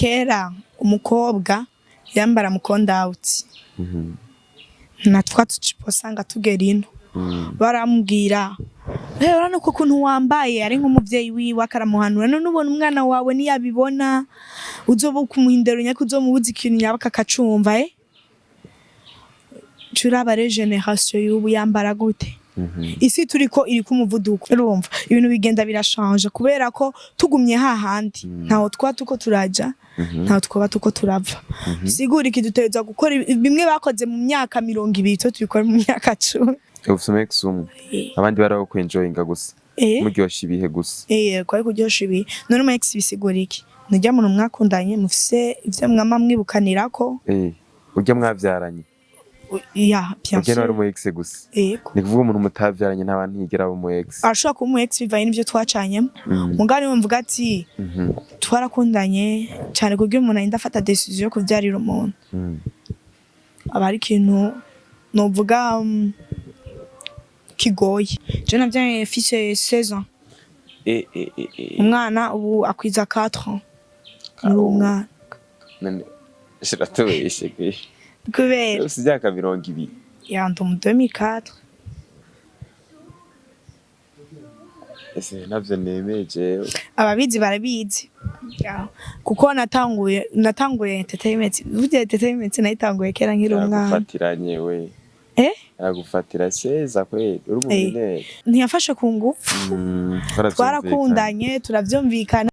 kera umukobwa yambara mukonda out natwa tuciposanga tugera ino baramubwira urabona ko kuntu wambaye ari nk'umuvyeyi wiwe akaramuhanura none ubona umwana wawe niyabibona uzoba kumuhindero nyako uzomubuza ikintu nyabaka akacumva curaba regeneration y'ubu yambara gute isi turiko iri ku muvuduko urumva ibintu bigenda birashanje kubera ko tugumye hahandi ntaho twatuko turaja ntaho twoba tuko turava sigura ikiduteza gukora bimwe bakoze mu myaka 200 to tubikora mu myaka 10 ufumex abandi baraho kwenjoyinga gusa muryosha ibihe gusa kwari kuryosha ibihe none mu ex bisigura iki nujya mu mwakundanye mufise ivyo mwama mwibukanirako ujya mwavyaranye ya bien sûr ugena ari mu ex gusa ni kuvuga umuntu mutavyaranye n'abantu yigera abo mu ex ashaka ku mu ex bivaye n'ivyo twacanyemo mugani wumvuga ati twarakundanye cyane kugira umuntu ainda afata decision yo kuvyarira umuntu abari kintu novuga kigoye je navye fils 16 ans umwana ubu akwiza 4 ans umwana none shiratubeshe kubera usijaka 200 yando mu 2004 ese navyo nemeje ababizi barabizi kuko natanguye entertainment burya entertainment nayitanguye kera nkiri umwana gufatiranye we aragufatira seza kweli uri mu minere ntiyafashe ku ngufu twarakundanye turavyumvikana